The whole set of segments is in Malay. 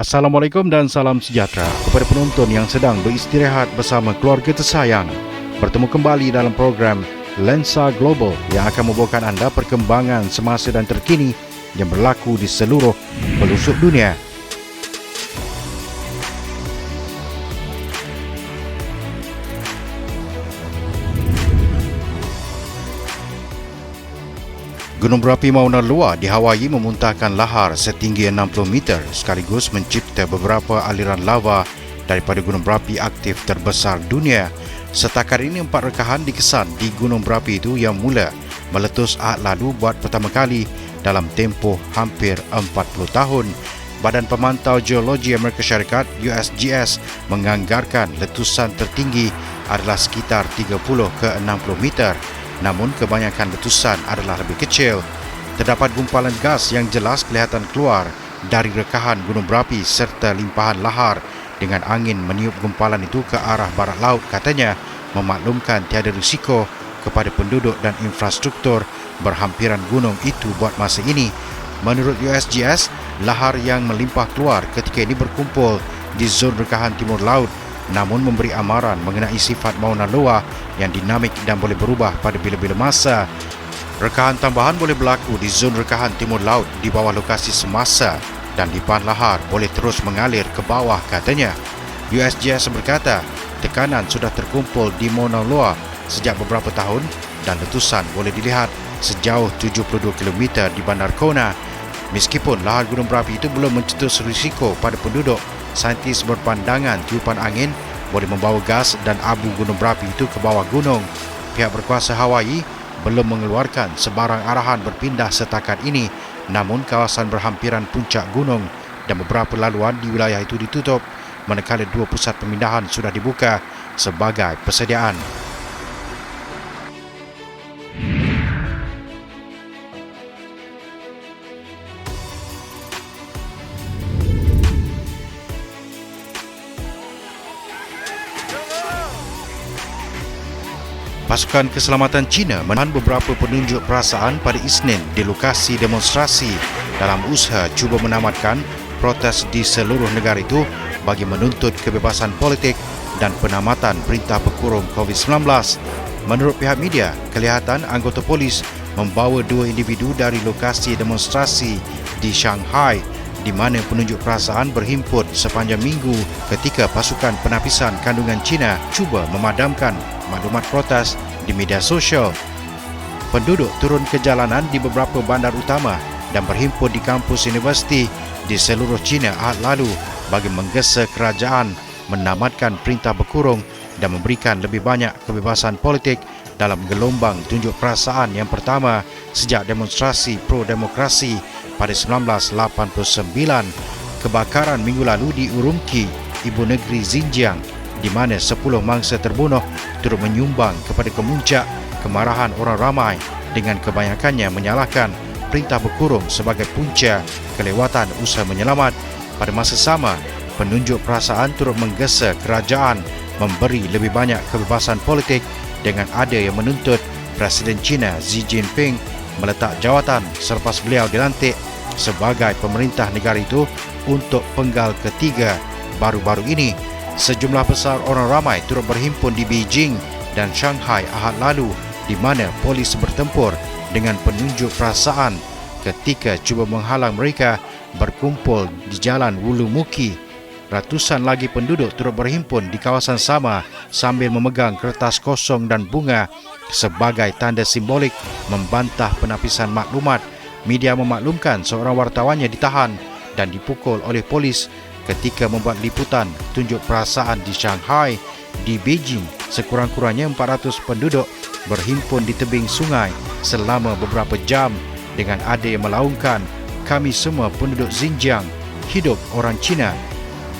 Assalamualaikum dan salam sejahtera kepada penonton yang sedang beristirahat bersama keluarga tersayang. Bertemu kembali dalam program Lensa Global yang akan membawakan anda perkembangan semasa dan terkini yang berlaku di seluruh pelosok dunia. Gunung berapi Mauna Loa di Hawaii memuntahkan lahar setinggi 60 meter sekaligus mencipta beberapa aliran lava daripada gunung berapi aktif terbesar dunia. Setakat ini 4 rekahan dikesan di gunung berapi itu yang mula meletus Ahad lalu buat pertama kali dalam tempoh hampir 40 tahun. Badan Pemantau Geologi Amerika Syarikat USGS menganggarkan letusan tertinggi adalah sekitar 30 ke 60 meter. Namun kebanyakan letusan adalah lebih kecil. Terdapat gumpalan gas yang jelas kelihatan keluar dari rekahan gunung berapi serta limpahan lahar dengan angin meniup gumpalan itu ke arah barat laut, katanya, memaklumkan tiada risiko kepada penduduk dan infrastruktur berhampiran gunung itu buat masa ini. Menurut USGS, lahar yang melimpah keluar ketika ini berkumpul di zon rekahan timur laut, namun memberi amaran mengenai sifat Mauna Loa yang dinamik dan boleh berubah pada bila-bila masa. Rekahan tambahan boleh berlaku di zon rekahan timur laut di bawah lokasi semasa dan limpahan lahar boleh terus mengalir ke bawah, katanya. USGS berkata, tekanan sudah terkumpul di Mauna Loa sejak beberapa tahun dan letusan boleh dilihat sejauh 72 km di Bandar Kona. Meskipun lahar gunung berapi itu belum mencetus risiko pada penduduk, saintis berpandangan tiupan angin boleh membawa gas dan abu gunung berapi itu ke bawah gunung. Pihak berkuasa Hawaii belum mengeluarkan sebarang arahan berpindah setakat ini, namun kawasan berhampiran puncak gunung dan beberapa laluan di wilayah itu ditutup, manakala 2 pusat pemindahan sudah dibuka sebagai persediaan. Pasukan Keselamatan China menahan beberapa penunjuk perasaan pada Isnin di lokasi demonstrasi dalam usaha cuba menamatkan protes di seluruh negara itu bagi menuntut kebebasan politik dan penamatan perintah berkurung COVID-19. Menurut pihak media, kelihatan anggota polis membawa 2 individu dari lokasi demonstrasi di Shanghai di mana penunjuk perasaan berhimpun sepanjang minggu ketika pasukan penapisan kandungan China cuba memadamkan maklumat protes di media sosial. Penduduk turun ke jalanan di beberapa bandar utama dan berhimpun di kampus universiti di seluruh China Ahad lalu bagi menggesa kerajaan menamatkan perintah berkurung dan memberikan lebih banyak kebebasan politik dalam gelombang tunjuk perasaan yang pertama sejak demonstrasi pro-demokrasi pada 1989. Kebakaran minggu lalu di Urumqi, ibu negeri Xinjiang, di mana 10 mangsa terbunuh, turut menyumbang kepada kemuncak kemarahan orang ramai dengan kebanyakannya menyalahkan perintah berkurung sebagai punca kelewatan usaha menyelamat. Pada masa sama, penunjuk perasaan turut menggesa kerajaan memberi lebih banyak kebebasan politik dengan ada yang menuntut Presiden China Xi Jinping meletak jawatan selepas beliau dilantik sebagai pemerintah negara itu untuk penggal ketiga baru-baru ini. Sejumlah besar orang ramai turut berhimpun di Beijing dan Shanghai Ahad lalu di mana polis bertempur dengan penunjuk perasaan ketika cuba menghalang mereka berkumpul di Jalan Wulumuki. Ratusan lagi penduduk turut berhimpun di kawasan sama sambil memegang kertas kosong dan bunga sebagai tanda simbolik membantah penapisan maklumat. Media memaklumkan seorang wartawannya ditahan dan dipukul oleh polis ketika membuat liputan tunjuk perasaan di Shanghai. Di Beijing, sekurang-kurangnya 400 penduduk berhimpun di tebing sungai selama beberapa jam dengan ada yang melaungkan, "Kami semua penduduk Xinjiang, hidup orang Cina."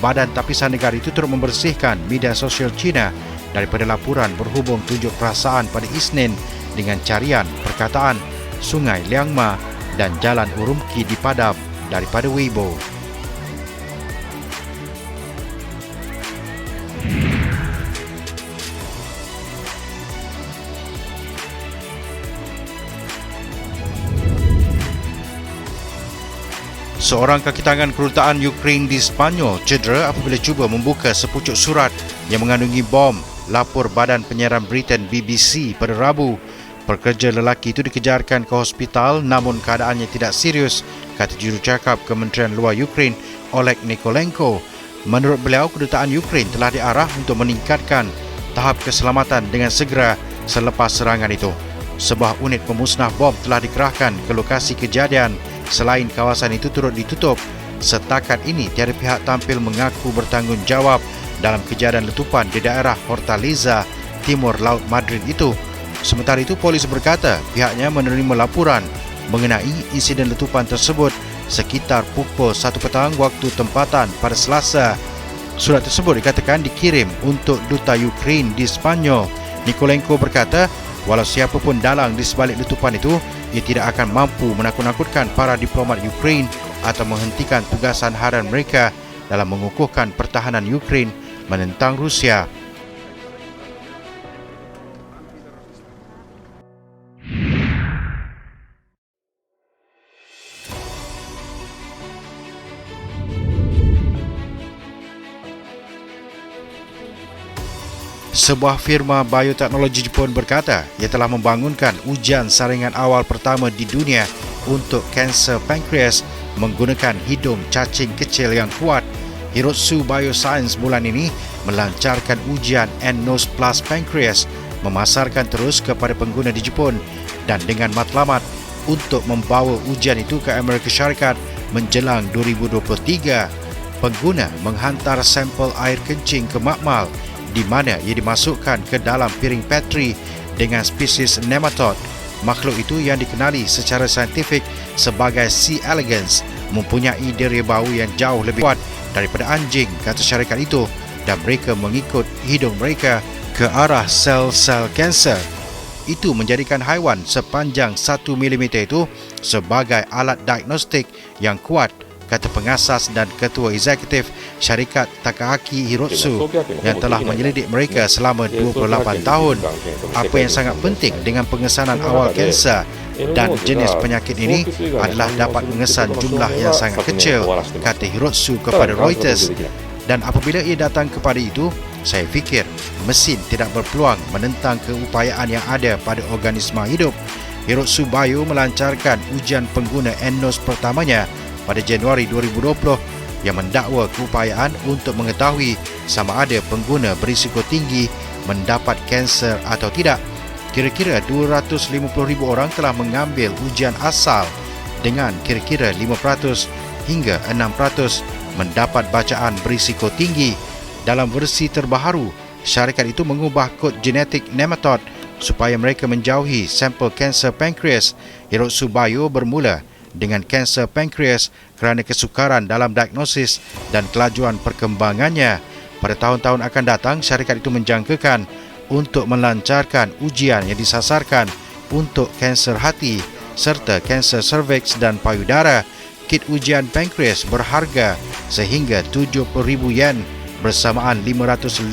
Badan Tapisan Negara itu turut membersihkan media sosial China daripada laporan berhubung tunjuk perasaan pada Isnin dengan carian perkataan Sungai Liangma dan Jalan Urumqi dipadam daripada Weibo. Seorang kaki tangan kedutaan Ukraine di Sepanyol cedera apabila cuba membuka sepucuk surat yang mengandungi bom, lapor Badan Penyiaran Britain BBC pada Rabu. Pekerja lelaki itu dikejarkan ke hospital namun keadaannya tidak serius, kata jurucakap Kementerian Luar Ukraine Oleg Nikolenko. Menurut beliau, kedutaan Ukraine telah diarah untuk meningkatkan tahap keselamatan dengan segera selepas serangan itu. Sebuah unit pemusnah bom telah dikerahkan ke lokasi kejadian selain kawasan itu turut ditutup. Setakat ini, tiada pihak tampil mengaku bertanggungjawab dalam kejadian letupan di daerah Hortaleza, timur Laut Madrid itu. Sementara itu, polis berkata pihaknya menerima laporan mengenai insiden letupan tersebut sekitar pukul 1 petang waktu tempatan pada Selasa. Surat tersebut dikatakan dikirim untuk Duta Ukraine di Sepanyol. Nikolenko berkata, walau siapapun dalang di sebalik letupan itu, ia tidak akan mampu menakut-nakutkan para diplomat Ukraine atau menghentikan tugasan harian mereka dalam mengukuhkan pertahanan Ukraine menentang Rusia. Sebuah firma bioteknologi Jepun berkata ia telah membangunkan ujian saringan awal pertama di dunia untuk kanser pankreas menggunakan hidung cacing kecil yang kuat. Hirotsu Bioscience bulan ini melancarkan ujian nNose Plus Pancreas, memasarkan terus kepada pengguna di Jepun dan dengan matlamat untuk membawa ujian itu ke Amerika Syarikat menjelang 2023. Pengguna menghantar sampel air kencing ke makmal di mana ia dimasukkan ke dalam piring Petri dengan spesies nematode. Makhluk itu yang dikenali secara saintifik sebagai C. elegans mempunyai daya bau yang jauh lebih kuat daripada anjing, kata syarikat itu, dan mereka mengikut hidung mereka ke arah sel-sel kanser. Itu menjadikan haiwan sepanjang 1 mm itu sebagai alat diagnostik yang kuat, kata pengasas dan ketua eksekutif syarikat Takahaki Hirotsu yang telah menyelidik mereka selama 28 tahun. Apa yang sangat penting dengan pengesanan awal kanser dan jenis penyakit ini adalah dapat mengesan jumlah yang sangat kecil, kata Hirotsu kepada Reuters. Dan apabila ia datang kepada itu, saya fikir mesin tidak berpeluang menentang keupayaan yang ada pada organisma hidup. Hirotsu Bio melancarkan ujian pengguna nNose pertamanya pada Januari 2020 yang mendakwa keupayaan untuk mengetahui sama ada pengguna berisiko tinggi mendapat kanser atau tidak. Kira-kira 250,000 orang telah mengambil ujian asal dengan kira-kira 5% hingga 6% mendapat bacaan berisiko tinggi. Dalam versi terbaru, syarikat itu mengubah kod genetik nematode supaya mereka menjauhi sampel kanser pankreas. Hirotsu Bio bermula dengan kanser pankreas kerana kesukaran dalam diagnosis dan kelajuan perkembangannya. Pada tahun-tahun akan datang, syarikat itu menjangkakan untuk melancarkan ujian yang disasarkan untuk kanser hati serta kanser serviks dan payudara. Kit ujian pankreas berharga sehingga 70,000 yen bersamaan $505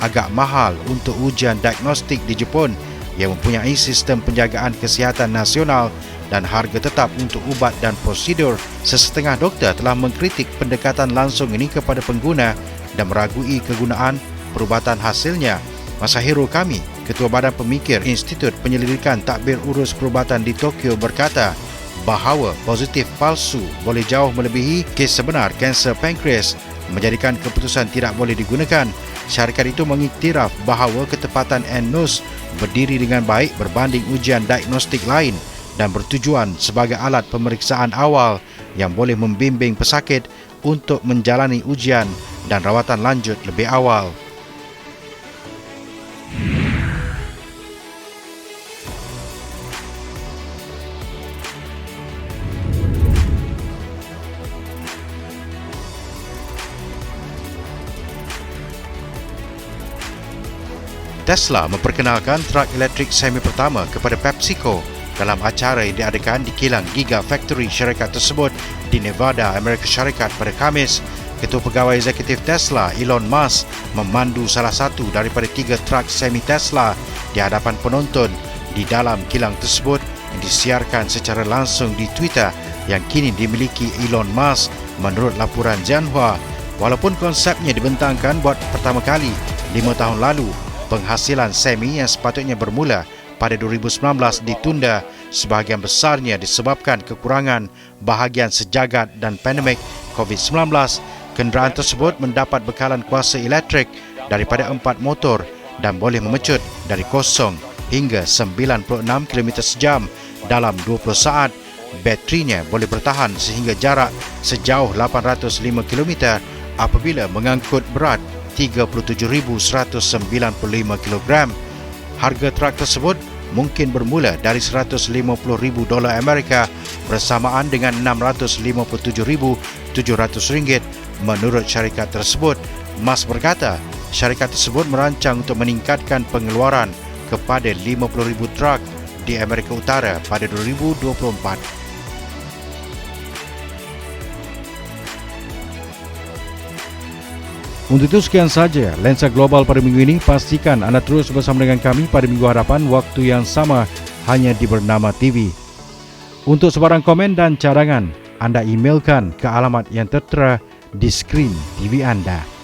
agak mahal untuk ujian diagnostik di Jepun yang mempunyai sistem penjagaan kesihatan nasional dan harga tetap untuk ubat dan prosedur. Sesetengah doktor telah mengkritik pendekatan langsung ini kepada pengguna dan meragui kegunaan perubatan hasilnya. Masahiro Kami, Ketua Badan Pemikir Institut Penyelidikan Takbir Urus Perubatan di Tokyo berkata bahawa positif palsu boleh jauh melebihi kes sebenar kanser pankreas, menjadikan keputusan tidak boleh digunakan. Syarikat itu mengiktiraf bahawa ketepatan nNose berdiri dengan baik berbanding ujian diagnostik lain dan bertujuan sebagai alat pemeriksaan awal yang boleh membimbing pesakit untuk menjalani ujian dan rawatan lanjut lebih awal. Tesla memperkenalkan truk elektrik semi pertama kepada PepsiCo dalam acara yang diadakan di kilang Gigafactory syarikat tersebut di Nevada, Amerika Syarikat pada Khamis. Ketua Pegawai Eksekutif Tesla, Elon Musk, memandu salah satu daripada 3 truk semi Tesla di hadapan penonton di dalam kilang tersebut yang disiarkan secara langsung di Twitter yang kini dimiliki Elon Musk menurut laporan Xinhua. Walaupun konsepnya dibentangkan buat pertama kali 5 tahun lalu, penghasilan semi yang sepatutnya bermula pada 2019 ditunda sebahagian besarnya disebabkan kekurangan bahagian sejagat dan pandemik COVID-19. Kenderaan tersebut mendapat bekalan kuasa elektrik daripada 4 motor dan boleh memecut dari 0 hingga 96 km sejam dalam 20 saat. Baterinya boleh bertahan sehingga jarak sejauh 805 km apabila mengangkut berat 37,195 kg. Harga truk tersebut mungkin bermula dari $150,000 Amerika bersamaan dengan RM657,700 menurut syarikat tersebut. Musk berkata, syarikat tersebut merancang untuk meningkatkan pengeluaran kepada 50,000 truk di Amerika Utara pada 2024. Untuk itu sekian saja Lensa Global pada minggu ini. Pastikan anda terus bersama dengan kami pada minggu hadapan waktu yang sama hanya di Bernama TV. Untuk sebarang komen dan cadangan, anda emailkan ke alamat yang tertera di skrin TV anda.